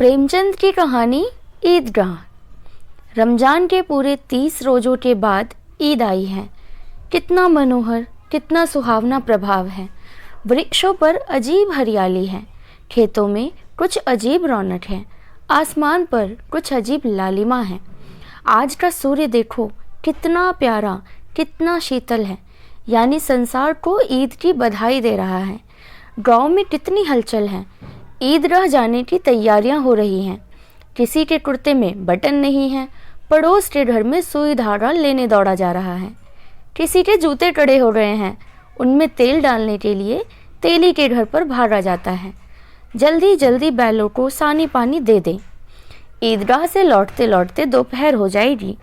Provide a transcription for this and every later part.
प्रेमचंद की कहानी ईदगाह। रमजान के पूरे 30 रोज़ों के बाद ईद आई है। कितना मनोहर, कितना सुहावना प्रभाव है। वृक्षों पर अजीब हरियाली है, खेतों में कुछ अजीब रौनक है, आसमान पर कुछ अजीब लालिमा है। आज का सूर्य देखो, कितना प्यारा, कितना शीतल है, यानी संसार को ईद की बधाई दे रहा है। गांव में कितनी हलचल है, ईदगाह जाने की तैयारियां हो रही हैं। किसी के कुर्ते में बटन नहीं है, पड़ोस के घर में सुई धागा लेने दौड़ा जा रहा है। किसी के जूते कड़े हो गए हैं, उनमें तेल डालने के लिए तेली के घर पर भागा जाता है। जल्दी जल्दी बैलों को सानी पानी दे दें। ईदगाह से लौटते लौटते दोपहर हो जाएगी।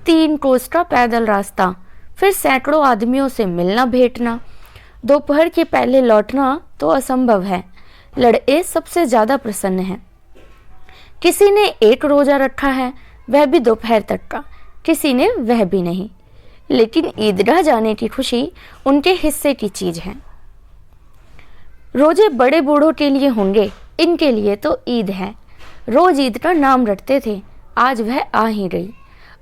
3 कोस का पैदल रास्ता, फिर सैकड़ों आदमियों से मिलना भेंटना। दोपहर के पहले लौटना तो असंभव है। लड़के सबसे ज्यादा प्रसन्न हैं। किसी ने 1 रोजा रखा है, वह भी दोपहर तक का, किसी ने वह भी नहीं। लेकिन ईदगाह जाने की खुशी उनके हिस्से की चीज है। रोजे बड़े बूढ़ों के लिए होंगे, इनके लिए तो ईद है। रोज ईद का नाम रटते थे, आज वह आ ही गई।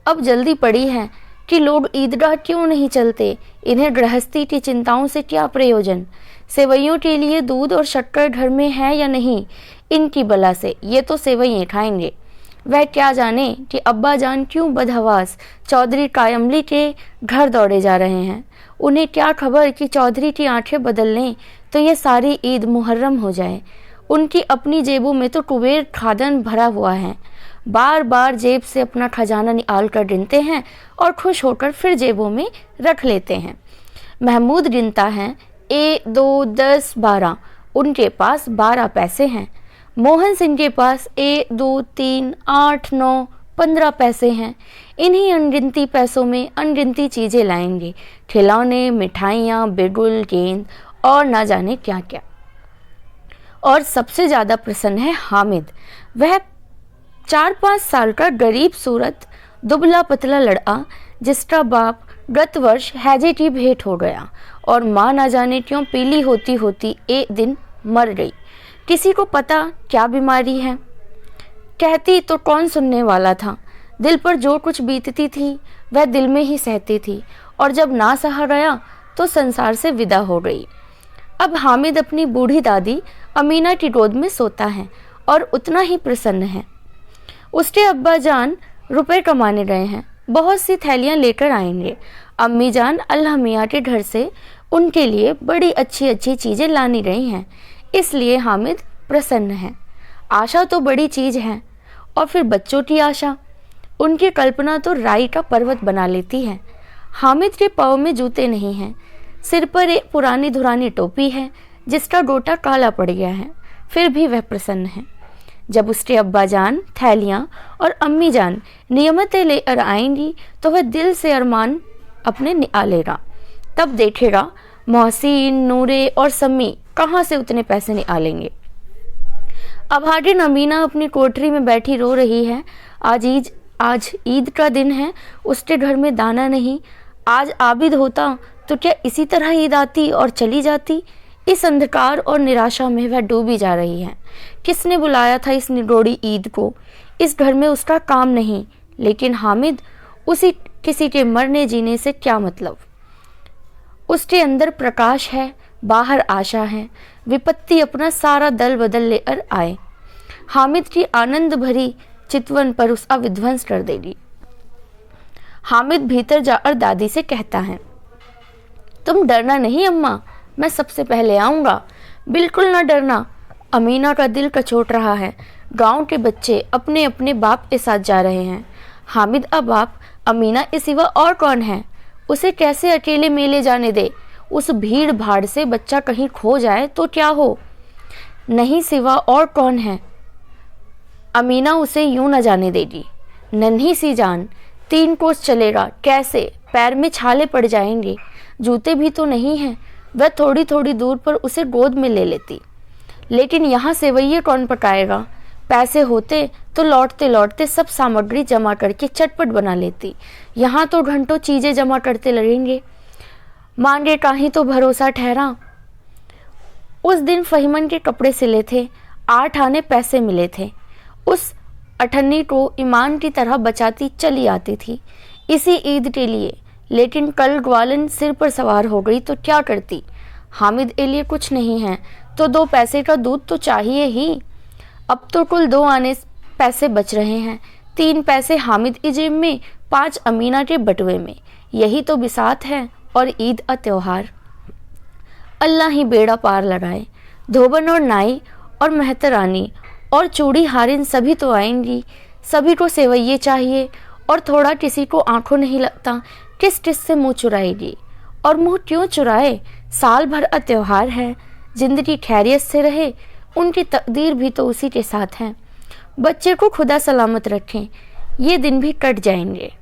अब जल्दी पड़ी है कि लोग ईदगाह क्यों नहीं चलते। इन्हें गृहस्थी की चिंताओं से क्या प्रयोजन। सेवैयों के लिए दूध और शक्कर घर में है या नहीं, इनकी बला से ये तो सेवैयाँ खाएंगे। वह क्या जाने कि अब्बा जान क्यों बदहवास चौधरी कायमली के घर दौड़े जा रहे हैं। उन्हें क्या खबर कि चौधरी की आंखें बदल लें तो ये सारी ईद मुहर्रम हो जाए। उनकी अपनी जेबों में तो कुबेर खादन भरा हुआ है। बार बार जेब से अपना खजाना निकाल कर गिनते हैं और खुश होकर फिर जेबों में रख लेते हैं। महमूद गिनता है 1, 2, 10, 12। उनके पास 12 पैसे हैं। मोहन सिंह के पास 1, 2, 3, 8, 9, 15 पैसे हैं। इन्हीं अनगिनती पैसों में अनगिनती चीजें लाएंगे, खिलौने, मिठाइयाँ, बिगुल, गेंद और ना जाने क्या क्या। और सबसे ज्यादा प्रसन्न है हामिद। वह 4-5 साल का गरीब सूरत दुबला पतला लड़का, जिसका बाप गत वर्ष हैजे की भेंट हो गया और माँ ना जाने क्यों पीली होती होती एक दिन मर गई। किसी को पता क्या बीमारी है, कहती तो कौन सुनने वाला था। दिल पर जो कुछ बीतती थी वह दिल में ही सहती थी, और जब ना सहा गया तो संसार से विदा हो गई। अब हामिद अपनी बूढ़ी दादी अमीना की गोद में सोता है और उतना ही प्रसन्न है। उसके अब्बा जान रुपए कमाने गए हैं, बहुत सी थैलियां लेकर आएंगे। अम्मी जान अल्लाह मियाँ के घर से उनके लिए बड़ी अच्छी अच्छी चीजें लानी रही हैं, इसलिए हामिद प्रसन्न है। आशा तो बड़ी चीज है, और फिर बच्चों की आशा, उनकी कल्पना तो राई का पर्वत बना लेती है। हामिद के पाँव में जूते नहीं हैं, सिर पर एक पुरानी धुरानी टोपी है जिसका गोटा काला पड़ गया है, फिर भी वह प्रसन्न है। जब उसके अब्बा जान थैलियाँ और अम्मी जान नियमतें लेकर आएंगी तो वह दिल से अरमान अपने निकालेगा। तब देखेगा मोहसिन, नूरे और सम्मी कहाँ से उतने पैसे निकालेंगे। अब हागिन अमीना अपनी कोठरी में बैठी रो रही है। आज ईद का दिन है, उसके घर में दाना नहीं। आज आबिद होता तो क्या इसी तरह ईद आती और चली जाती। इस अंधकार और निराशा में वह डूबी जा रही है। किसने बुलाया था इस निगोड़ी ईद को। इस घर में उसका काम नहीं, लेकिन हामिद, उसी किसी के मरने जीने से क्या मतलब। उसके अंदर प्रकाश है, बाहर आशा है। विपत्ति अपना सारा दल बदल लेकर आए, हामिद की आनंद भरी चितवन पर उसका विध्वंस कर देगी। हामिद भीतर जाकर दादी से कहता है, तुम डरना नहीं अम्मा, मैं सबसे पहले आऊंगा। बिल्कुल ना डरना। अमीना का दिल कचोट रहा है। गांव के बच्चे अपने अपने बाप के साथ जा रहे हैं। हामिद का बाप अमीना के सिवा और कौन है। उसे कैसे अकेले मेले जाने दे। उस भीड़ भाड़ से बच्चा कहीं खो जाए तो क्या हो। नहीं, सिवा और कौन है। अमीना उसे यूं न जाने देगी। नन्ही सी जान, 3 कोस चलेगा कैसे, पैर में छाले पड़ जाएंगे। जूते भी तो नहीं हैं। वह थोड़ी थोड़ी दूर पर उसे गोद में ले लेती। लेकिन यहाँ सेवैये कौन पकाएगा। पैसे होते तो लौटते लौटते सब सामग्री जमा करके चटपट बना लेती। यहाँ तो घंटों चीजें जमा करते लगेंगे। मांगे का ही तो भरोसा ठहरा। उस दिन फहीमन के कपड़े सिले थे, 8 आने पैसे मिले थे उस अठन्नी को ईमान की तरह बचाती चली आती थी इसी ईद के लिए। लेकिन कल ग्वालन सिर पर सवार हो गई तो क्या करती। हामिद के लिए कुछ नहीं है तो 2 पैसे का दूध तो चाहिए ही। अब तो कुल 2 आने पैसे बच रहे हैं, 3 पैसे हामिद की जेब में, 5 अमीना के बटुए में। यही तो बिसात है और ईद का त्योहार। अल्लाह ही बेड़ा पार लगाए। धोबन और नाई और मेहतरानी और चूड़ी हारिन सभी तो आएंगी। सभी को सेवैये चाहिए और थोड़ा किसी को आंखों नहीं लगता किस किस से मुंह चुराएगी। और मुंह क्यों चुराए, साल भर का त्योहार है। जिंदगी खैरियत से रहे, उनकी तकदीर भी तो उसी के साथ है। बच्चे को खुदा सलामत रखें, ये दिन भी कट जाएंगे।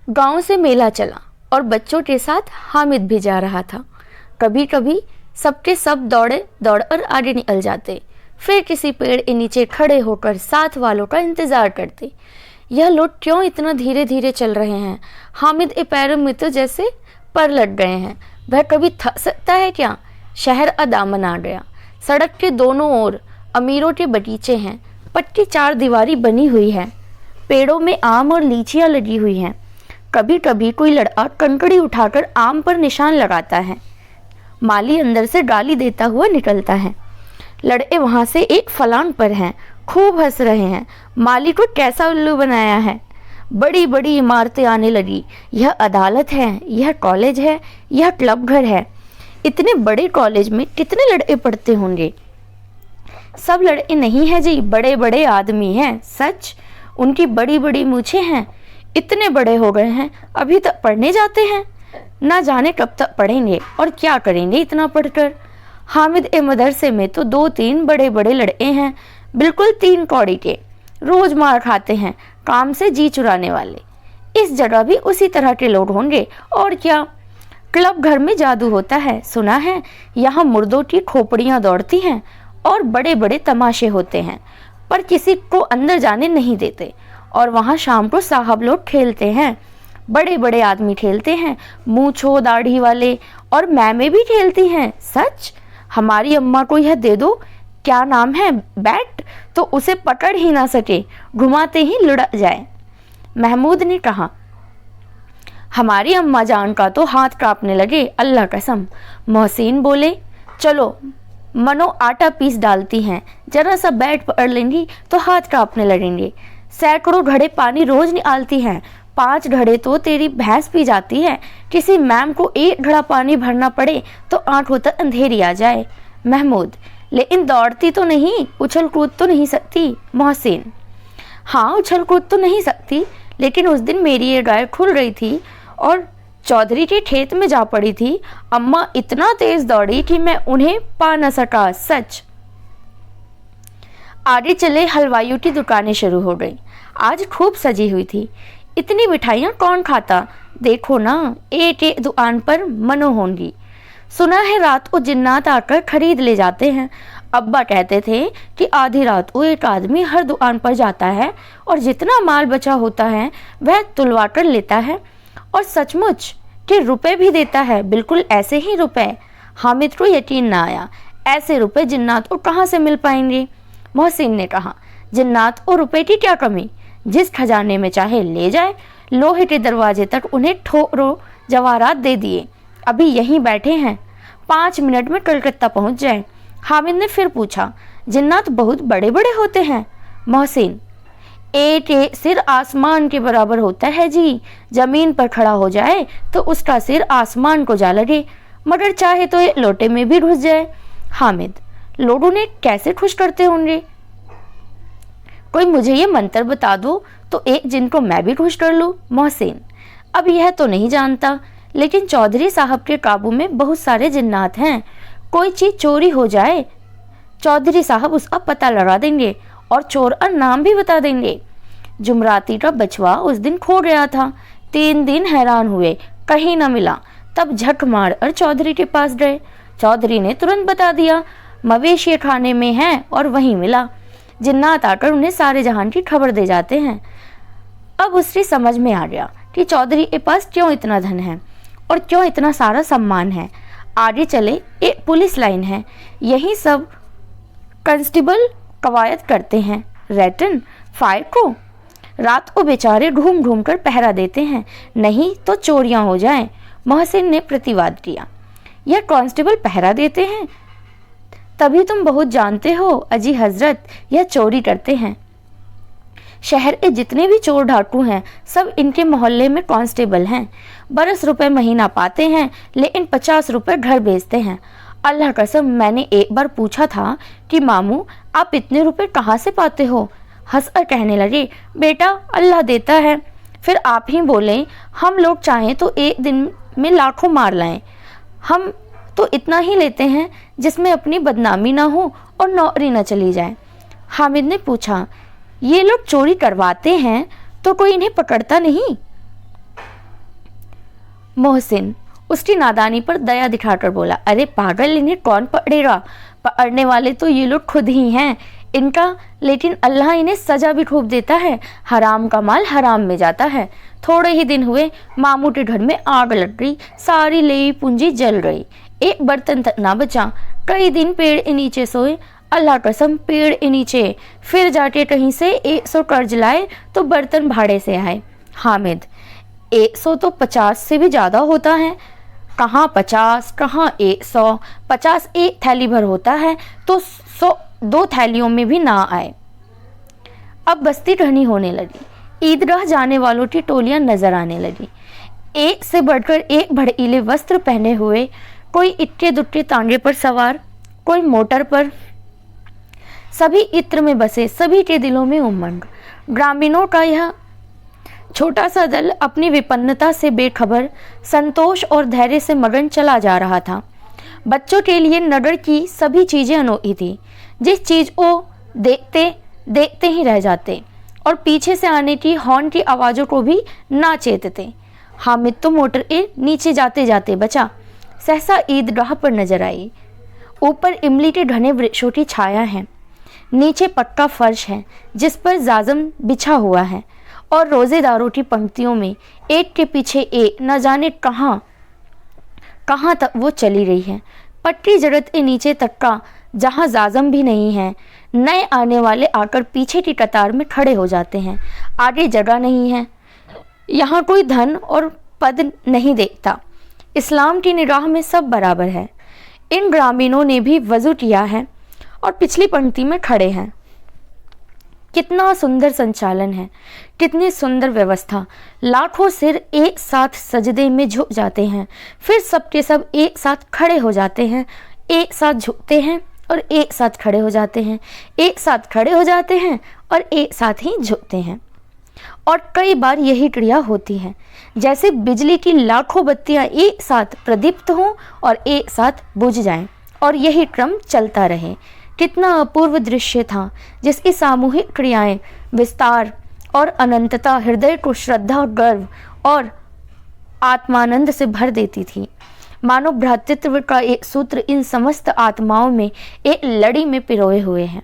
गांव से मेला चला और बच्चों के साथ हामिद भी जा रहा था। कभी कभी सबके सब दौड़े दौड़कर आगे निकल जाते, फिर किसी पेड़ के नीचे खड़े होकर साथ वालों का इंतजार करते। यह लोग क्यों इतना धीरे धीरे चल रहे हैं। हामिद के पैरों में तो जैसे पर लग गए हैं। वह कभी थक सकता है क्या। शहर का दामन आ गया। सड़क के दोनों ओर अमीरों के बगीचे हैं। पक्की 4 दीवारी बनी हुई है। पेड़ों में आम और लीचियां लगी हुई हैं। कभी कभी कोई लड़का कंकड़ी उठाकर आम पर निशान लगाता है। माली अंदर से गाली देता हुआ निकलता है। लड़के वहां से एक फलांग पर हैं, खूब हंस रहे हैं। माली को कैसा उल्लू बनाया है। बड़ी बड़ी इमारतें आने लगी। यह अदालत है, यह कॉलेज है, यह क्लब घर है। इतने बड़े कॉलेज में कितने लड़के पढ़ते होंगे। सब लड़के नहीं हैं जी, बड़े बड़े आदमी हैं। सच, उनकी बड़ी बड़ी मूछें हैं। इतने बड़े हो गए हैं, अभी तक पढ़ने जाते हैं। ना जाने कब तक पढ़ेंगे और क्या करेंगे इतना पढ़कर। हामिद ए मदरसे में तो 2-3 बड़े बड़े लड़के हैं, बिल्कुल 3 कौड़ी के। रोज मार खाते हैं, काम से जी चुराने वाले। इस जगह भी उसी तरह के लोग होंगे और क्या। क्लब घर में जादू होता है, सुना है। यहाँ मुर्दों की खोपड़ियाँ दौड़ती हैं और बड़े बड़े तमाशे होते हैं, पर किसी को अंदर जाने नहीं देते। और वहाँ शाम को साहब लोग खेलते हैं, बड़े बड़े आदमी खेलते हैं, मूंछों दाढ़ी वाले, और मैमें भी खेलती हैं। सच, हमारी अम्मा को यह दे दो, क्या नाम है, बैट, तो उसे पकड़ ही ना सके, घुमाते ही लुढ़क जाए। महमूद ने कहा। हमारी अम्मा जान का तो हाथ कांपने लगे, अल्लाह कसम। मोहसिन बोले, चलो मनो आटा पीस डालती हैं, जरा सा बैट पकड़ लेंगी तो हाथ कांपने लगेंगे। सैकड़ों घड़े पानी रोज निकालती हैं, 5 घड़े तो तेरी भैंस पी जाती है। किसी मैम को 1 घड़ा पानी भरना पड़े तो आंखों तक अंधेरी आ जाए। महमूद, लेकिन दौड़ती तो नहीं, उछल कूद तो नहीं सकती। मोहसिन, हाँ उछल कूद तो नहीं सकती, लेकिन उस दिन मेरी ये गाय खुल गई थी और चौधरी के खेत में जा पड़ी थी। अम्मा इतना तेज दौड़ी कि मैं उन्हें पा न सका। सच। आगे चले हलवाइयों की दुकानें शुरू हो गई। आज खूब सजी हुई थी। इतनी मिठाइयाँ कौन खाता। देखो ना, एक एक दुकान पर मनो होंगी। सुना है रात को जिन्नात आकर खरीद ले जाते हैं। अब्बा कहते थे कि आधी रात को एक आदमी हर दुकान पर जाता है और जितना माल बचा होता है वह तुलवा कर लेता है, और सचमुच कि रुपए भी देता है, बिल्कुल ऐसे ही रुपए। हामिद को यकीन ना आया, ऐसे रुपए जिन्नात को कहाँ से मिल पाएंगे। मोहसिन ने कहा, जिन्नात को रुपए की क्या कमी, जिस खजाने में चाहे ले जाए। लोहे के दरवाजे तक उन्हें ठोकरो जवाहरात दे दिए, अभी यहीं बैठे हैं, 5 मिनट में कलकत्ता पहुंच जाए। हामिद ने फिर पूछा, जिन्नात बहुत बड़े बड़े होते हैं। मोहसिन, एक सिर आसमान के बराबर होता है जी। जमीन पर खड़ा हो जाए तो उसका सिर आसमान को जा लगे, मगर चाहे तो एक लोटे में भी घुस जाए। हामिद, लोग उन्हें कैसे खुश करते होंगे। कोई मुझे ये मंत्र बता दो तो एक जिनको मैं भी खुश कर लूं। मोहसिन, अब यह तो नहीं जानता, लेकिन चौधरी साहब के काबू में बहुत सारे जिन्नात हैं। कोई चीज चोरी हो जाए, चौधरी साहब उसका पता लगा देंगे और चोर का नाम भी बता देंगे। जुमराती का बछवा उस दिन खो गया था। 3 दिन हैरान हुए, कहीं न मिला। तब झक मार और चौधरी के पास गए। चौधरी ने तुरंत बता दिया, मवेशी खाने में है और वहीं मिला। जिन्नात आकर उन्हें सारे जहान की खबर दे जाते हैं। अब उसकी समझ में आ गया कि चौधरी के पास क्यों इतना धन है और क्यों इतना सारा सम्मान है। आगे चले, एक पुलिस लाइन है, यही सब कांस्टेबल कवायद करते हैं, रैटन फायर को रात को बेचारे घूम घूम कर पहरा देते हैं, नहीं तो चोरियां हो जाएं। मोहसिन ने प्रतिवाद किया, यह कांस्टेबल पहरा देते हैं, तभी तुम बहुत जानते हो अजी हजरत, यह चोरी करते हैं। शहर के जितने भी चोर डाकू हैं सब इनके मोहल्ले में कांस्टेबल हैं। 12 रुपए महीना पाते हैं, लेकिन 50 रुपए घर भेजते हैं। अल्लाह कसम, मैंने एक बार पूछा था कि मामू आप इतने रुपए कहाँ से पाते हो? हंसकर कहने लगे, बेटा अल्लाह देता है। फिर आप ही बोले, हम लोग चाहें तो एक दिन में लाखों मार लाएं, हम तो इतना ही लेते हैं जिसमें अपनी बदनामी ना हो और नौकरी न चली जाए। हामिद ने पूछा, ये लोग चोरी करवाते हैं तो कोई इन्हें पकड़ता नहीं? मोहसिन उसकी नादानी पर दया दिखाकर बोला, अरे पागल, इन्हें कौन पकड़ेगा? पकड़ने वाले तो ये लोग खुद ही हैं इनका, लेकिन अल्लाह इन्हें सजा भी खूब देता है। हराम का माल हराम में जाता है। थोड़े ही दिन हुए मामू के घर में आग लग गई, सारी लेई पूंजी जल गई, एक बर्तन तक ना बचा। कई दिन पेड़ के नीचे सोए, अल्लाह कसम पेड़ के नीचे। फिर जाके कहीं से 100 कर्ज लाए तो बर्तन भाड़े से आए। हामिद, 100 तो 50 से भी ज्यादा होता है। कहाँ 50, कहाँ 100। 50 एक थैली भर होता है तो 100 2 थैलियों में भी ना आए। अब बस्ती टहनी होने लगी, ईदगाह जाने वालों की टोलियां नजर आने लगी। एक से बढ़कर एक भड़कीले वस्त्र पहने हुए, कोई इक्के दुक्के तांगे पर सवार, कोई मोटर पर। सभी इत्र में बसे, सभी के दिलों में उमंग। ग्रामीणों का यह छोटा सा दल अपनी विपन्नता से बेखबर, संतोष और धैर्य से मगन चला जा रहा था। बच्चों के लिए नगर की सभी चीजें अनोखी थी, जिस चीज को देखते देखते ही रह जाते और पीछे से आने की हॉर्न की आवाजों को भी ना चेतते। हामिद तो मोटर के नीचे जाते जाते बचा। सहसा ईदगाह पर नजर आई। ऊपर इमली के घने वृक्षों की छाया है, नीचे पक्का फर्श है जिस पर जाजम बिछा हुआ है और रोजेदारों की पंक्तियों में एक के पीछे एक न जाने कहाँ तक वो चली रही है। पट्टी जगत के नीचे तक का जहाँ जाजम भी नहीं है। नए आने वाले आकर पीछे की कतार में खड़े हो जाते हैं, आगे जगह नहीं है। यहाँ कोई धन और पद नहीं देखता, इस्लाम की निगाह में सब बराबर है। इन ग्रामीणों ने भी वजू किया है और पिछली पंक्ति में खड़े हैं। कितना सुंदर संचालन है, कितनी सुंदर व्यवस्था। लाखों सिर एक साथ सजदे में झुक जाते हैं, फिर सबके सब एक साथ खड़े हो जाते हैं, एक साथ झुकते हैं और एक साथ खड़े हो जाते हैं, एक साथ खड़े हो जाते हैं और एक साथ ही झुकते हैं। और कई बार यही क्रिया होती है, जैसे बिजली की लाखों बत्तियां एक साथ प्रदीप्त हों और एक साथ बुझ जाएं, और यही क्रम चलता रहे। कितना अपूर्व दृश्य था, जिसकी सामूहिक क्रियाएं, विस्तार और अनंतता हृदय को श्रद्धा, गर्व और आत्मानंद से भर देती थी। मानव भ्रातृत्व का एक सूत्र इन समस्त आत्माओं में एक लड़ी में पिरोए हुए हैं।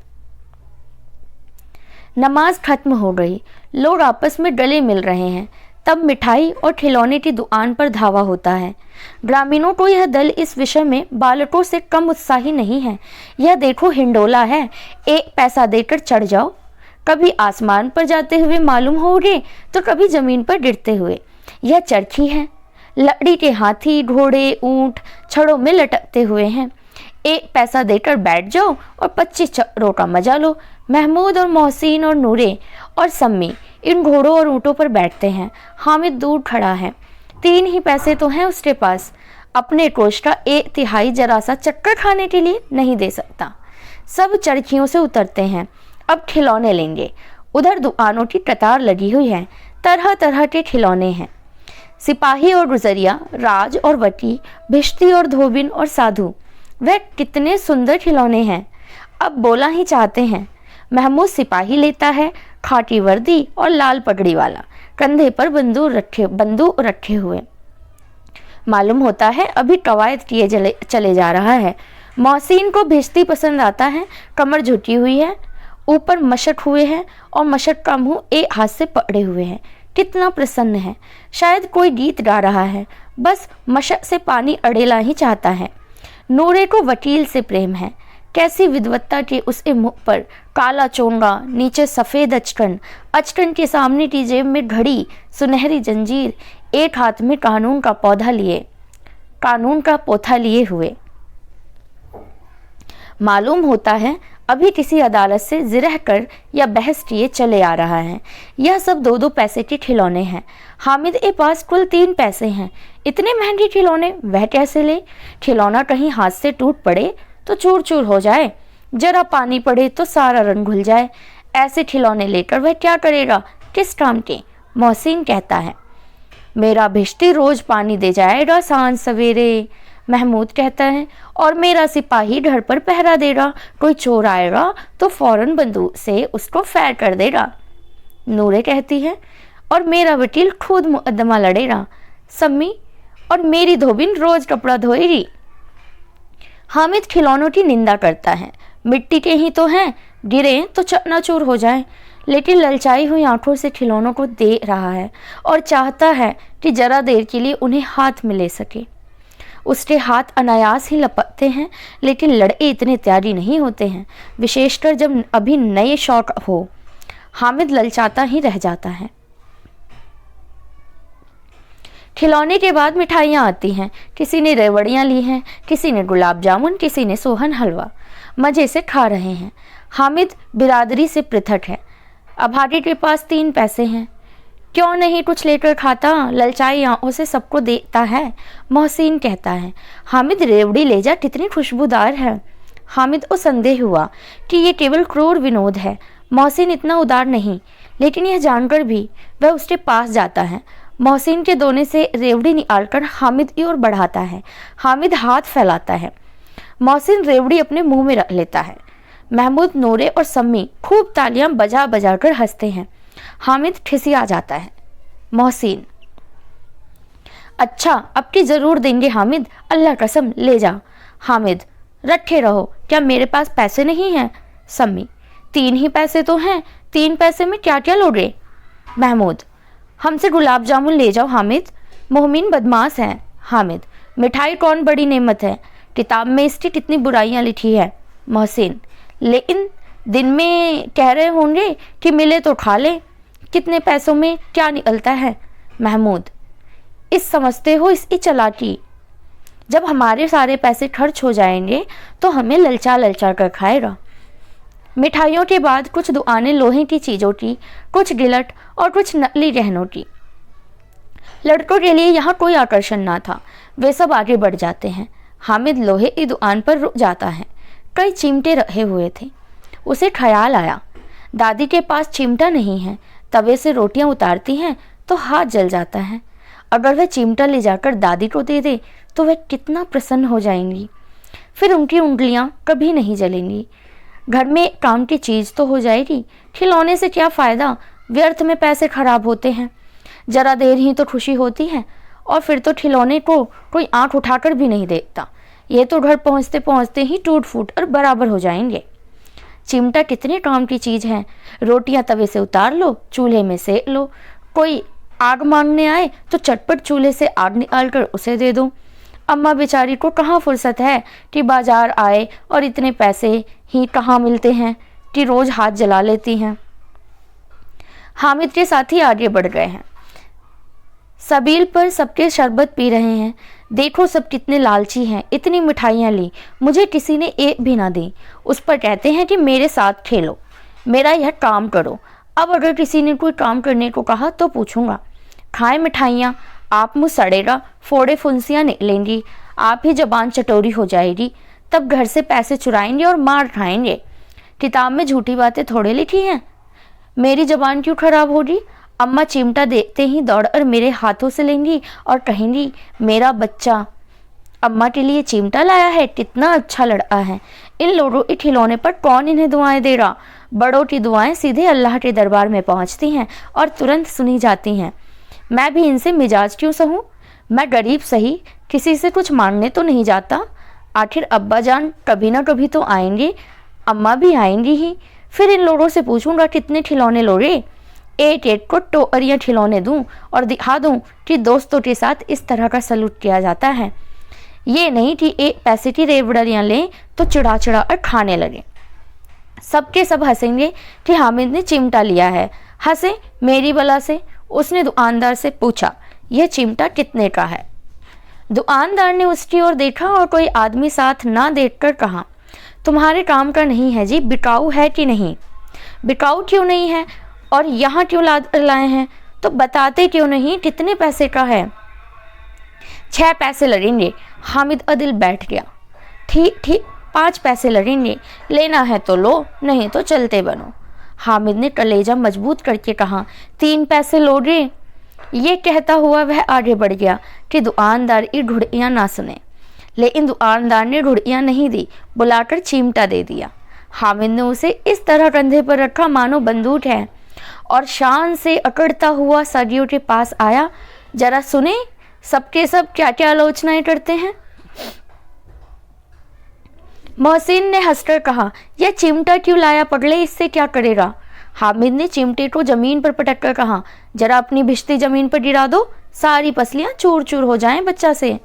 नमाज खत्म हो गई, लोग आपस में गले मिल रहे हैं। तब मिठाई और खिलौने की दुकान पर धावा होता है। ग्रामीणों को यह दल इस विषय में बालकों से कम उत्साही नहीं है। यह देखो हिंडोला है, 1 पैसा देकर चढ़ जाओ। कभी आसमान पर जाते हुए मालूम होगे तो कभी जमीन पर गिरते हुए। यह चरखी है, लकड़ी के हाथी, घोड़े, ऊंट छड़ों में लटकते हुए हैं। 1 पैसा देकर बैठ जाओ और 25 चक्रों का मजा लो। महमूद और मोहसिन और नूरे और सम्मी इन घोड़ों और ऊँटों पर बैठते हैं। हामिद दूर खड़ा है, 3 ही पैसे तो हैं उसके पास। अपने कोष का 1/3 जरा सा चक्कर खाने के लिए नहीं दे सकता। सब चरखियों से उतरते हैं, अब खिलौने लेंगे। उधर दुकानों की कतार लगी हुई है, तरह तरह के खिलौने हैं। सिपाही और गुजरिया, राज और वटी, भिश्ती और धोबिन और साधु, वह कितने सुंदर खिलौने हैं, अब बोला ही चाहते हैं। महमूद सिपाही लेता है, खाकी वर्दी और लाल पगड़ी वाला, कंधे पर बंदूक रखे हुए। मालूम होता है अभी कवायद किए चले जा रहा है। मोहसिन को भिश्ती पसंद आता है, कमर झुकी हुई है, ऊपर मशक हुए हैं और मशक का मुंह एक हाथ से पकड़े हुए हैं। कितना प्रसन्न है, शायद कोई गीत गा रहा है, बस मशक से पानी अड़ेला ही चाहता है। नूरे को वकील से प्रेम है, कैसी विद्वत्ता की उसके मुख पर काला चोंगा, नीचे सफ़ेद अचकन, अचकन के सामने की जेब में घड़ी, सुनहरी जंजीर, एक हाथ में कानून का पोथा लिए हुए। मालूम होता है अभी किसी अदालत से जिरह कर या बहस किए चले आ रहा है। यह सब 2-2 पैसे के खिलौने हैं। हामिद के पास कुल 3 पैसे हैं। इतने महंगे खिलौने वह कैसे ले? खिलौना कहीं हाथ से टूट पड़े तो चूर चूर हो जाए, जरा पानी पड़े तो सारा रंग घुल जाए। ऐसे खिलौने लेकर वह क्या करेगा, किस काम के? मोहसिन कहता है, मेरा भिश्ती रोज पानी दे जाएगा सांझ सवेरे। महमूद कहता है, और मेरा सिपाही घर पर पहरा देगा, कोई चोर आएगा तो फौरन बंदूक से उसको फायर कर देगा। नूरे कहती है, और मेरा वकील खुद मुकदमा लड़ेगा। सम्मी, और मेरी धोबिन रोज कपड़ा धोएगी। हामिद खिलौनों की निंदा करता है। मिट्टी के ही तो हैं, गिरे तो चकनाचूर हो जाएं। लेकिन ललचाई हुई आंखों से खिलौनों को देख रहा है और चाहता है कि जरा देर के लिए उन्हें हाथ में ले सके। उसके हाथ अनायास ही लपकते हैं, लेकिन लड़के इतने त्यागी नहीं होते हैं, विशेषकर जब अभी नए शौक हो। हामिद ललचाता ही रह जाता है। खिलौने के बाद मिठाइयाँ आती हैं। किसी ने रेवड़ियाँ ली हैं, किसी ने गुलाब जामुन, किसी ने सोहन हलवा। मज़े से खा रहे हैं। हामिद बिरादरी से पृथक है। अभागे के पास 3 पैसे हैं। क्यों नहीं कुछ लेकर खाता? ललचाई आंखों से सबको देखता है। मोहसिन कहता है, हामिद रेवड़ी ले जा, कितनी खुशबूदार है। हामिद को संदेह हुआ कि ये केवल क्रूर विनोद है। मोहसिन इतना उदार नहीं, लेकिन यह जानकर भी वह उसके पास जाता है। मोहसिन के दोने से रेवड़ी निकालकर हामिद की ओर बढ़ाता है। हामिद हाथ फैलाता है। मोहसिन रेवड़ी अपने मुंह में रख लेता है। महमूद, नूरे और सम्मी खूब तालियां बजा बजा कर हंसते हैं। हामिद ठिसिया जाता है। मोहसिन, अच्छा अब की जरूर देंगे हामिद, अल्लाह कसम ले जा। हामिद, रखे रहो, क्या मेरे पास पैसे नहीं हैं? सम्मी, 3 ही पैसे तो हैं, 3 पैसे में क्या क्या लोगे? महमूद, हमसे गुलाब जामुन ले जाओ हामिद, मोहमिन बदमाश है। हामिद, मिठाई कौन बड़ी नेमत है, किताब में इसकी कितनी बुराइयां लिखी है। मोहसिन, लेकिन दिन में कह रहे होंगे कि मिले तो खा ले, कितने पैसों में क्या निकलता है। महमूद, इस समझते हो इसकी चालाकी, जब हमारे सारे पैसे खर्च हो जाएंगे तो हमें ललचा ललचा कर खाएगा। मिठाइयों के बाद कुछ दुकानें लोहे की चीज़ों की, कुछ गिलट और कुछ नकली गहनों की। लड़कों के लिए यहाँ कोई आकर्षण ना था, वे सब आगे बढ़ जाते हैं। हामिद लोहे की दुकान पर रुक जाता है। कई चिमटे रखे हुए थे। उसे ख्याल आया, दादी के पास चिमटा नहीं है। तवे से रोटियां उतारती हैं तो हाथ जल जाता है। अगर वह चिमटा ले जाकर दादी को दे दे तो वह कितना प्रसन्न हो जाएंगी। फिर उनकी उंगलियां कभी नहीं जलेंगी। घर में काम की चीज़ तो हो जाएगी। खिलौने से क्या फ़ायदा, व्यर्थ में पैसे खराब होते हैं। जरा देर ही तो खुशी होती है, और फिर तो खिलौने को कोई आंख उठाकर भी नहीं देखता। ये तो घर पहुँचते पहुँचते ही टूट फूट और बराबर हो जाएंगे। चिमटा कितने काम की चीज़ है। रोटियां तवे से उतार लो, चूल्हे में सेक लो। कोई आग मांगने आए तो चटपट चूल्हे से आग निकाल कर उसे दे दो। अम्मा बेचारी को कहाँ फुर्सत है कि बाजार आए, और इतने पैसे ही कहाँ मिलते हैं कि रोज हाथ जला लेती हैं। हामिद के साथी आगे बढ़ गए हैं। सबील पर सबके शरबत पी रहे हैं। देखो सब कितने लालची हैं, इतनी मिठाइयाँ ली, मुझे किसी ने एक भी ना दी। उस पर कहते हैं कि मेरे साथ खेलो, मेरा यह काम करो। अब अगर किसी ने कोई काम करने को कहा तो पूछूंगा, खाए मिठाइयाँ, आप मुँह सड़ेगा, फोड़े फुंसियाँ निकलेंगी, आप ही जबान चटोरी हो जाएगी। तब घर से पैसे चुराएंगे और मार खाएंगे। किताब में झूठी बातें थोड़े लिखी हैं। मेरी जबान क्यों खराब होगी? अम्मा चिमटा देखते ही दौड़कर मेरे हाथों से लेंगी और कहेंगी, मेरा बच्चा अम्मा के लिए चिमटा लाया है, कितना अच्छा लड़का है। इन लोगों के खिलौने पर कौन इन्हें दुआएं दे रहा? बड़ों की दुआएं सीधे अल्लाह के दरबार में पहुंचती हैं और तुरंत सुनी जाती हैं। मैं भी इनसे मिजाज क्यों सहूं? मैं गरीब सही, किसी से कुछ मांगने तो नहीं जाता। आखिर अब्बा जान कभी ना कभी तो आएंगे, अम्मा भी आएंगी ही। फिर इन लोगों से पूछूंगा कितने खिलौने लोगे। एक एक को टोकरियाँ खिलौने दूं और दिखा दूं कि दोस्तों के साथ इस तरह का सलूट किया जाता है। ये नहीं कि एक पैसे की रेवड़ियाँ लें तो चिढ़ा चिढ़ा कर खाने लगे। सबके सब हंसेंगे कि हामिद ने चिमटा लिया है। हंसे मेरी बला से। उसने दुकानदार से पूछा, यह चिमटा कितने का है? दुकानदार ने उसकी ओर देखा और कोई आदमी साथ ना देखकर कहा, तुम्हारे काम का नहीं है जी, बिकाऊ है कि नहीं? बिकाऊ क्यों नहीं है और यहाँ क्यों लाए हैं? तो बताते क्यों नहीं कितने पैसे का है? 6 पैसे लगेंगे। हामिद अदिल बैठ गया। ठीक ठीक, 5 पैसे लगेंगे, लेना है तो लो, नहीं तो चलते बनो। हामिद ने कलेजा मजबूत करके कहा, 3 पैसे लोगे? ये कहता हुआ वह आगे बढ़ गया कि दुकानदार की घुड़ियाँ ना सुने, लेकिन दुकानदार ने घुड़ियाँ नहीं दी, बुलाकर चिमटा दे दिया। हामिद ने उसे इस तरह कंधे पर रखा मानो बंदूक है और शान से अकड़ता हुआ सदियों के पास आया। जरा सुने सबके सब क्या क्या आलोचनाएं करते हैं। मोहसिन ने हंसकर कहा, यह चिमटा क्यों लाया पगले, इससे क्या करेगा? हामिद ने चिमटे को जमीन पर पटक कर कहा, जरा अपनी भिश्ती जमीन पर गिरा दो, सारी पसलियां चूर चूर हो जाएं बच्चा से।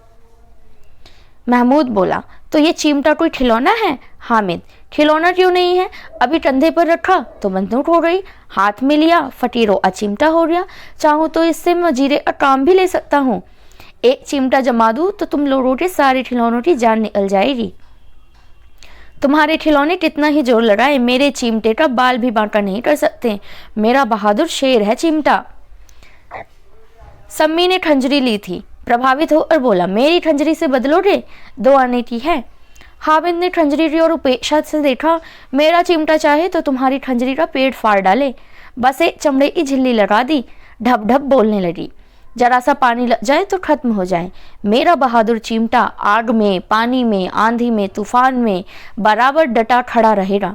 महमूद बोला, तो ये चिमटा कोई खिलौना है? हामिद, खिलौना क्यों नहीं है, अभी कंधे पर रखा तो बंदूक हो गई, हाथ में लिया फटीरो चिमटा हो गया। चाहूँ तो इससे मैं जीरे का काम भी ले सकता हूँ। एक चिमटा जमा दूँ तो तुम लोगों के सारे खिलौनों की जान निकल जाएगी। तुम्हारे खिलौने कितना ही जोर लगाए, मेरे चिमटे का बाल भी बांका नहीं कर सकते। मेरा बहादुर शेर है चिमटा। सम्मी ने खंजरी ली थी, प्रभावित होकर बोला, मेरी खंजरी से बदलोगे? 2 आने की है। हामिद ने खंजरी की ओर उपेक्षा से देखा, मेरा चिमटा चाहे तो तुम्हारी खंजरी का पेट फाड़ डाले। बस एक चमड़े की झिल्ली लगा दी, ढप ढप बोलने लगी, जरा सा पानी लग जाए तो खत्म हो जाए। मेरा बहादुर चिमटा आग में, पानी में, आंधी में, तूफान में बराबर डटा खड़ा रहेगा।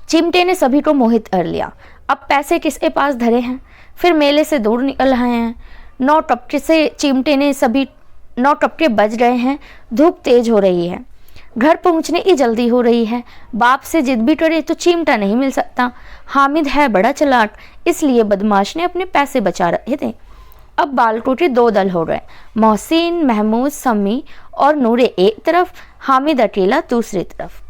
चिमटे ने सभी को मोहित कर लिया। अब पैसे किसके पास धरे हैं, फिर मेले से दूर निकल रहे हैं। 9 टपके से चिमटे ने सभी 9 टपके बज गए हैं। धूप तेज हो रही है, घर पहुंचने की जल्दी हो रही है। बाप से जिद भी करे तो चिमटा नहीं मिल सकता। हामिद है बड़ा चालाक, इसलिए बदमाश ने अपने पैसे बचा रखे थे। अब बालकों के 2 दल हो गए, मोहसिन, महमूद, सम्मी और नूरे एक तरफ, हामिद अकेला दूसरी तरफ।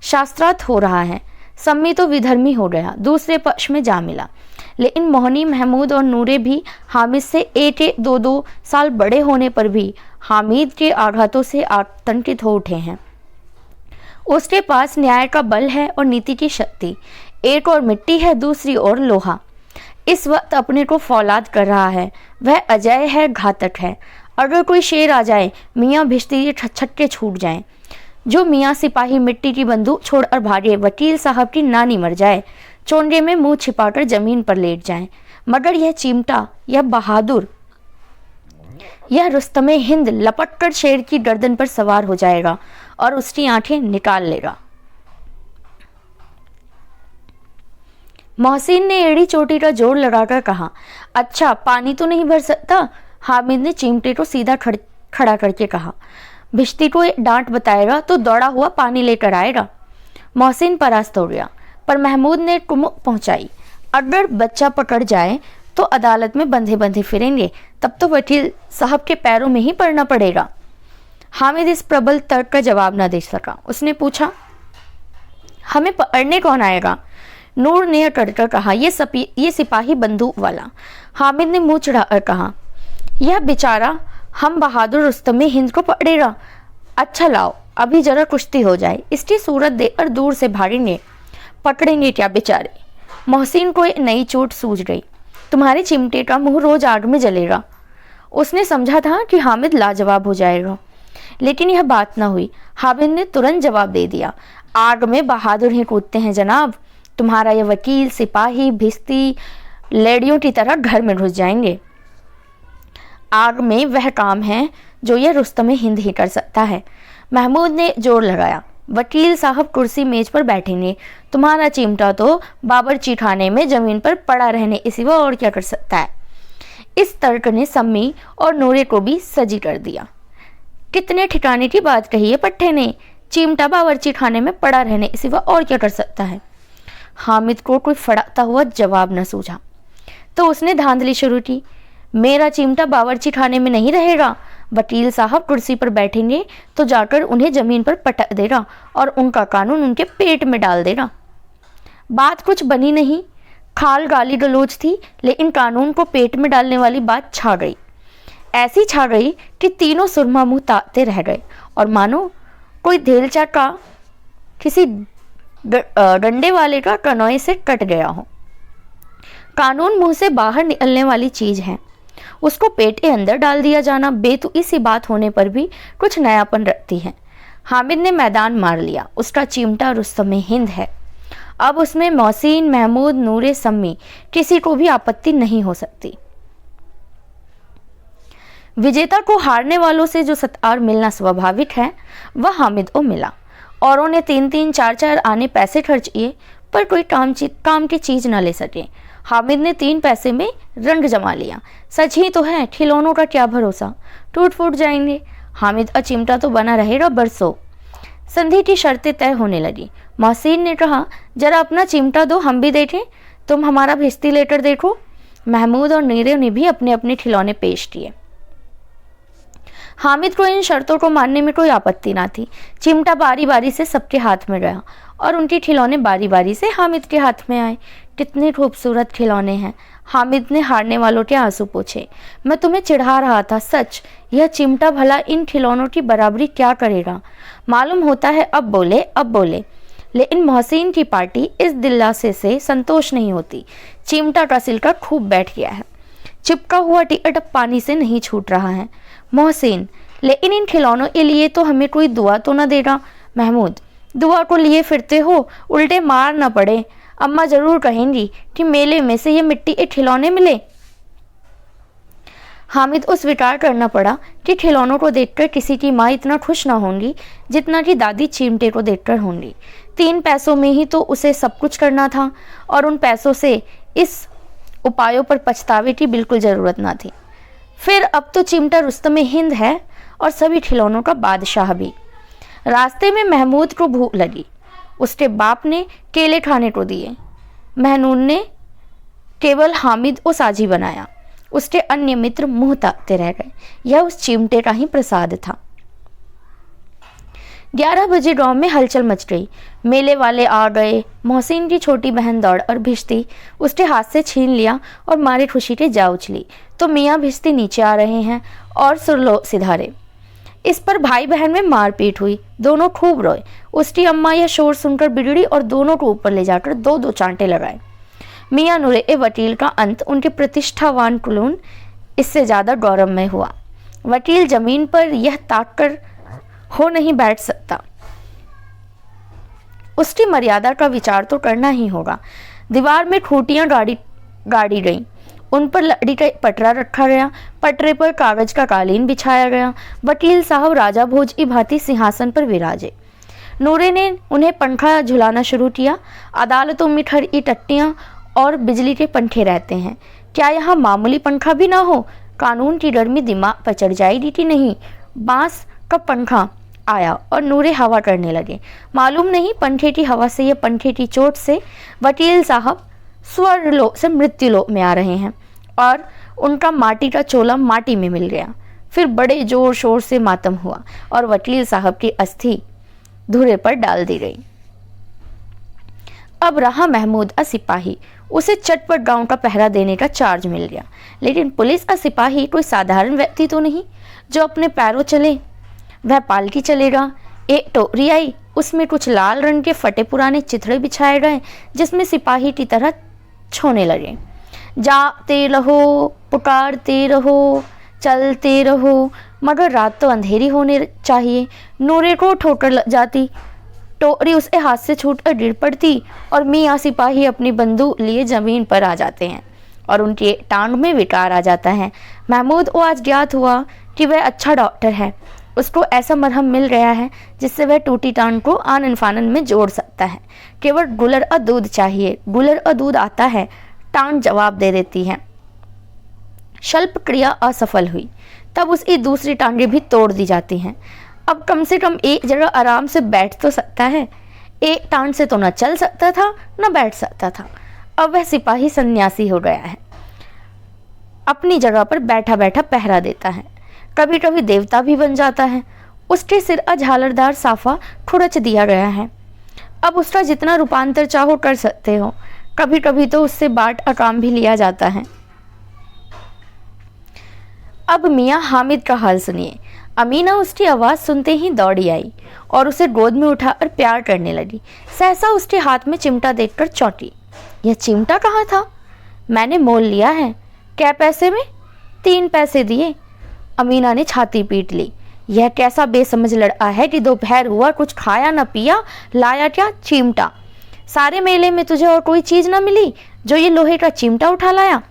शास्त्रार्थ हो रहा है। सम्मी तो विधर्मी हो गया, दूसरे पक्ष में जा मिला, लेकिन मोहनी, महमूद और नूरे भी हामिद से 1-2 साल बड़े होने पर भी हामिद के आघातों से आतंकित हो उठे हैं। उसके पास न्याय का बल है और नीति की शक्ति। एक और मिट्टी है, दूसरी ओर लोहा। इस वक्त अपने को फौलाद कर रहा है। वह अजय है, घातक है। अगर कोई शेर आ जाए, मियाँ भिश्ती के छक्के छूट जाएं। जो मियाँ सिपाही मिट्टी की बंदूक छोड़कर भागे, वकील साहब की नानी मर जाए, चोंगे में मुंह छिपाकर जमीन पर लेट जाएं। मगर यह चिमटा, यह बहादुर, यह रुस्तमे हिंद लपट कर शेर की गर्दन पर सवार हो जाएगा और उसकी आंखें निकाल लेगा। मोहसिन ने एड़ी चोटी का जोर लगाकर कहा, अच्छा पानी तो नहीं भर सकता? हामिद ने चिमटे को सीधा खड़ा करके कहा, भिश्ती को डांट बताएगा तो दौड़ा हुआ पानी लेकर आएगा। मोहसिन परास्त हो गया, पर महमूद ने कुमुक पहुंचाई, अगर बच्चा पकड़ जाए तो अदालत में बंधे बंधे फिरेंगे, तब तो वकील साहब के पैरों में ही पड़ना पड़ेगा। हामिद इस प्रबल तर्क का जवाब न दे सका। उसने पूछा, हमें पकड़ने कौन आएगा? नूर ने अटकर कहा, ये सिपाही बंदूक वाला। हामिद ने मुंह चढ़ाकर कहा, यह बेचारा हम बहादुर रुस्तमे हिंद को पकड़ेगा। अच्छा लाओ, अभी जरा कुश्ती हो जाए, इसकी सूरत देखकर दूर से भागेंगे, पकड़ेंगे क्या बेचारे। मोहसिन को एक नई चोट सूझ गई, तुम्हारे चिमटे का मुंह रोज आग में जलेगा। उसने समझा था कि हामिद लाजवाब हो जाएगा, लेकिन यह बात न हुई। हामिद ने तुरंत जवाब दे दिया, आग में बहादुर ही कूदते हैं जनाब। तुम्हारा यह वकील, सिपाही, भिश्ती लेडियों की तरह घर में घुस जाएंगे। आग में वह काम है जो यह रुस्तमे हिंद ही कर सकता है। महमूद ने जोर लगाया, वकील साहब कुर्सी मेज पर बैठेंगे, तुम्हारा चिमटा तो बावर्ची खाने में जमीन पर पड़ा रहने के सिवा और क्या कर सकता है। इस तर्क ने सम्मी और नूरे को भी सजी कर दिया। कितने ठिकाने की बात कही है पट्टे ने, चिमटा बावर्ची खाने में पड़ा रहने के सिवा और क्या कर सकता है। हामिद को कोई फड़कता हुआ जवाब न सूझा, तो उसने धांधली शुरू की, मेरा चिमटा बावर्ची खाने में नहीं रहेगा, वकील साहब कुर्सी पर बैठेंगे तो जाकर उन्हें जमीन पर पटक देगा और उनका कानून उनके पेट में डाल देगा। बात कुछ बनी नहीं, खाल गाली गलोच थी, लेकिन कानून को पेट में डालने वाली बात छा गई। ऐसी छा गई कि तीनों सुरमा मुंह ताकते रह गए और मानो कोई धेलचा का किसी डंडे वाले का कनौए से कट गया हो। कानून मुंह से बाहर निकलने वाली चीज है, उसको पेट के अंदर डाल दिया जाना बेतुकी सी बात होने पर भी कुछ नयापन रखती है। हामिद ने मैदान मार लिया। उसका चिमटा रुस्तमे हिंद है। अब उसमें मोहसिन, महमूद, नूरे, सम्मी किसी को भी आपत्ति नहीं हो सकती। विजेता को हारने वालों से जो सत्कार मिलना स्वाभाविक है, वह हामिद को मिला। औरों ने 3-3, 4-4 आने पैसे खर्च किए पर कोई काम की चीज न ले सके। हामिद ने 3 पैसे में रंग जमा लिया। सच ही तो है, खिलौनों का क्या भरोसा, टूट फूट जाएंगे। हामिद का चिमटा तो बना रहेगा बरसों। संधि की शर्तें तय होने लगी। मोहसिन ने कहा, जरा अपना चिमटा दो, हम भी देखें। तुम हमारा भिश्ती लेकर देखो। महमूद और नीरे ने भी अपने अपने खिलौने पेश किए। हामिद को इन शर्तों को मानने में कोई आपत्ति ना थी। चिमटा बारी बारी से सबके हाथ में गया और उनके खिलौने बारी बारी से हामिद के हाथ में आए। कितने खूबसूरत खिलौने हैं। हामिद ने हारने वालों के आंसू पोंछे। मैं तुम्हें चिढ़ा रहा था, सच यह चिमटा भला इन खिलौनों की बराबरी क्या करेगा। मालूम होता है अब बोले। लेकिन मोहसिन की पार्टी इस दिलासे से संतोष नहीं होती। चिमटा का सिलका खूब बैठ गया है। चिपका हुआ टिकट अब पानी से नहीं छूट रहा है। मोहसिन, लेकिन इन खिलौनों के लिए तो हमें कोई दुआ तो न देगा। महमूद, दुआ को लिए फिरते हो, उल्टे मार न पड़े। अम्मा जरूर कहेंगी कि मेले में से ये मिट्टी के खिलौने मिले। हामिद को स्वीकार करना पड़ा कि खिलौनों को देखकर किसी की माँ इतना खुश ना होंगी जितना कि दादी चिमटे को देखकर होंगी। 3 पैसों में ही तो उसे सब कुछ करना था और उन पैसों से इस उपायों पर पछतावे की बिल्कुल जरूरत ना थी। फिर अब तो चिमटा रुस्तमे हिंद है और सभी खिलौनों का बादशाह भी। रास्ते में महमूद को भूख लगी। उसके बाप ने केले खाने को दिए। महनून ने केवल हामिद को साझी बनाया। उसके अन्य मित्र मुंह ताकते रह गए। यह उस चिमटे का ही प्रसाद था। 11 बजे गांव में हलचल मच गई। मेले वाले आ गए। मोहसिन की छोटी बहन दौड़ और भिश्ती उसके हाथ से छीन लिया और मारे खुशी के जा उछली तो मियाँ भिश्ती नीचे आ रहे हैं और सुरलो सिधारे। इस पर भाई बहन में मारपीट हुई। दोनों खूब रोए। उसकी अम्मा यह शोर सुनकर बिगड़ी और दोनों को ऊपर ले जाकर 2-2 चांटे लगाए। मियाँ नूरे वकील का अंत उनके प्रतिष्ठावान कुलून इससे ज्यादा गौरवमय हुआ। वकील जमीन पर यह ताक कर हो नहीं बैठ सकता। उसकी मर्यादा का विचार तो करना ही होगा। दीवार में खूंटियां गाड़ी गईं। उन पर लकड़ी का पटरा रखा गया। पटरे पर कागज का कालीन बिछाया गया। वकील साहब राजा भोज की भांति सिंहासन पर विराजे। नूरे ने उन्हें पंखा झुलाना शुरू किया। अदालतों में खड़ी टट्टियां और बिजली के पंखे रहते हैं, क्या यहाँ मामूली पंखा भी ना हो? कानून की गर्मी दिमाग पर चढ़ जाएगी कि नहीं? बांस का पंखा आया और नूरे हवा करने लगे। मालूम नहीं पंखे की हवा से या पंखे की चोट से वकील साहब स्वर्गलोक से मृत्युलोक में आ रहे हैं और उनका माटी का चोला माटी में मिल गया। फिर बड़े जोर शोर से मातम हुआ और वकील साहब की अस्थि धुरे पर डाल दी गई। अब रहा महमूद का सिपाही। उसे चटपट गांव का पहरा देने का चार्ज मिल गया। लेकिन पुलिस का सिपाही कोई साधारण व्यक्ति तो नहीं जो अपने पैरों चले। वह पालकी चलेगा। एक टोकरी आई, उसमें कुछ लाल रंग के फटे पुराने चिथड़े बिछाए गए जिसमें सिपाही की तरह छोने लगे। जाते रहो, पुकारते रहो, चलते रहो, मगर रात तो अंधेरी होने चाहिए। नूरे को ठोकर लग जाती, टोकरी उसके हाथ से छूटकर गिर पड़ती और मियाँ सिपाही अपनी बंदूक लिए जमीन पर आ जाते हैं और उनके टांग में विकार आ जाता है। महमूद को आज ज्ञात हुआ कि वह अच्छा डॉक्टर है। उसको ऐसा मरहम मिल गया है जिससे वह टूटी टांग को आनन फानन में जोड़ सकता है। केवल गुलर और दूध चाहिए। गुलर और दूध आता है, टांग जवाब दे देती है। शल्प क्रिया असफल हुई, तब उसकी दूसरी टांगें भी तोड़ दी जाती हैं। अब कम से कम एक जगह आराम से बैठ तो सकता है। एक टांग से तो न चल सकता था न बैठ सकता था। अब वह सिपाही सन्यासी हो गया है, अपनी जगह पर बैठा बैठा पहरा देता है। कभी कभी देवता भी बन जाता है। उसके सिर झालरदार साफा खुरच दिया गया है। अब उसका जितना रूपांतर चाहो कर सकते हो। कभी कभी तो उससे बाट का काम भी लिया जाता है। अब मियाँ हामिद का हाल सुनिए। अमीना उसकी आवाज़ सुनते ही दौड़ी आई और उसे गोद में उठाकर प्यार करने लगी। सहसा उसके हाथ में चिमटा देखकर चौंकी। यह चिमटा कहाँ था? मैंने मोल लिया है। क्या पैसे में? 3 पैसे दिए। अमीना ने छाती पीट ली। यह कैसा बेसमझ लड़का है कि दोपहर हुआ, कुछ खाया न पिया, लाया क्या? चिमटा। सारे मेले में तुझे और कोई चीज़ न मिली जो ये लोहे का चिमटा उठा लाया?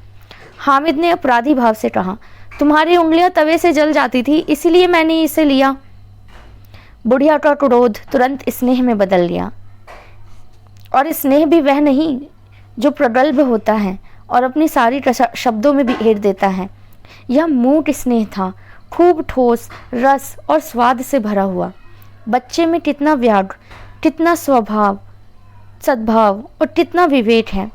हामिद ने अपराधी भाव से कहा, तुम्हारी उंगलियां तवे से जल जाती थी, इसीलिए मैंने इसे लिया। बुढ़िया का क्रोध तुरंत स्नेह में बदल गया। और स्नेह भी वह नहीं जो प्रगल्भ होता है और अपनी सारी शब्दों में बिखेर देता है। यह मूक स्नेह था, खूब ठोस, रस और स्वाद से भरा हुआ। बच्चे में कितना व्याग, कितना स्वभाव, सद्भाव और कितना विवेक है।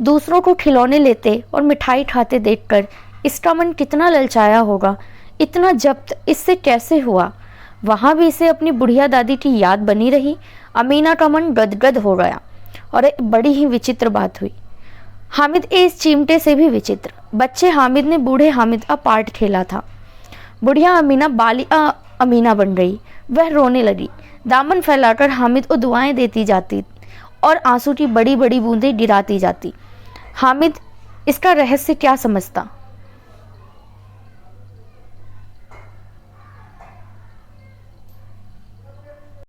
दूसरों को खिलौने लेते और मिठाई खाते देखकर इसका मन कितना ललचाया होगा। इतना जब्त इससे कैसे हुआ? वहाँ भी इसे अपनी बुढ़िया दादी की याद बनी रही। अमीना का मन गदगद हो गया और एक बड़ी ही विचित्र बात हुई। हामिद इस चिमटे से भी विचित्र। बच्चे हामिद ने बूढ़े हामिद का पार्ट खेला था। बुढ़िया अमीना बालिया अमीना बन गई। वह रोने लगी। दामन फैलाकर हामिद को दुआएं देती जाती और आंसू की बड़ी बड़ी बूंदें गिराती जाती। हामिद इसका रहस्य क्या समझता?